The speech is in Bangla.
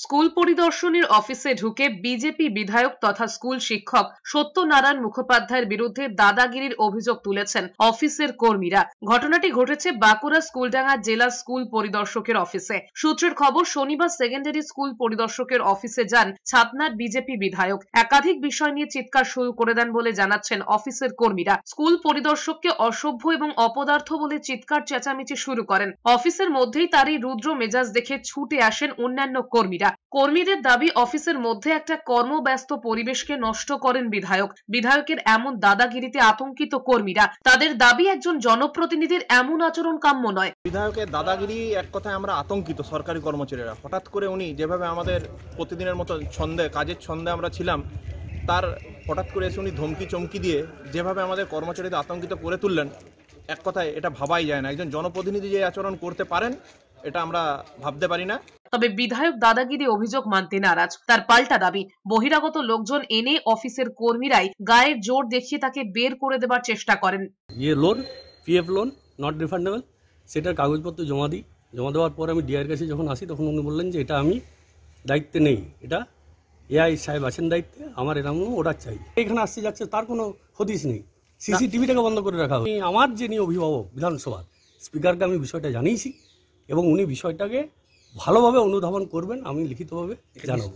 স্কুল পরিদর্শনের অফিসে ঢুকে বিজেপি বিধায়ক তথা স্কুল শিক্ষক সত্যনারায়ণ মুখোপাধ্যায়ের বিরুদ্ধে দাদাগিরির অভিযোগ তুলেছেন অফিসের কর্মীরা। ঘটনাটি ঘটেছে বাঁকুড়া স্কুলডাঙ্গা জেলা স্কুল পরিদর্শকের অফিসে। সূত্রের খবর, শনিবার সেকেন্ডারি স্কুল পরিদর্শকের অফিসে যান ছাতনার বিজেপি বিধায়ক। একাধিক বিষয় নিয়ে চিৎকার শুরু করে দেন বলে জানাচ্ছেন অফিসের কর্মীরা। স্কুল পরিদর্শককে অসভ্য এবং অপদার্থ বলে চিৎকার চেঁচামেচি শুরু করেন। অফিসের মধ্যেই তারই রুদ্র মেজাজ দেখে ছুটে আসেন অন্যান্য কর্মীদের দাবি, অফিসের মধ্যে একটা কর্মব্যস্ত পরিবেশকে নষ্ট করেন বিধায়ক। বিধায়কের এমন দাদাগিরিতে আতঙ্কিত কর্মীরা। তাদের দাবি, একজন জনপ্রতিনিধির এমন আচরণ কাম্য নয়। বিধায়কের দাদাগিরি এক কথায় আমরা আতঙ্কিত সরকারি কর্মচারীরা। হঠাৎ করে উনি যেভাবে আমাদের প্রতিদিনের মতো কাজের ছন্দে আমরা ছিলাম, তার হঠাৎ করে এসে উনি ধমকি চমকি দিয়ে যেভাবে আমাদের কর্মচারীদের আতঙ্কিত করে তুললেন, এক কথায় এটা ভাবাই যায় না। একজন জনপ্রতিনিধি যে আচরণ করতে পারেন, এটা আমরা ভাবতে পারি না। তবে বিধায়ক দাদাগিরি অভিযোগ মানতে নারাজ। তার পাল্টা দাবি, বহিরাগত লোকজন এনে অফিসের কর্মীরাই গায়ের জোর দেখিয়ে তাকে বের করে দেবার চেষ্টা করেন। Loan, PF loan not refundable, সেটার কাগজপত্র জমা দিই। জমা দেওয়ার পর আমি ডিআইয়ের কাছে যখন আসি, তখন উনি বললেন যে এটা আমি দায়িত্বে নেই, এটা এআই সাহেব আছেন দায়িত্বে, আমার এরকম অর্ডার চাই। এখানে আসতে যাচ্ছে তার কোনো হদিস নেই। সিসিটিভিটাকে বন্ধ করে রাখা হবে। আমার যিনি অভিভাবক বিধানসভার স্পিকারকে আমি বিষয়টা জানিয়েছি এবং উনি বিষয়টাকে ভালোভাবে অনুধাবন করবেন, আমি লিখিতভাবে জানাবো।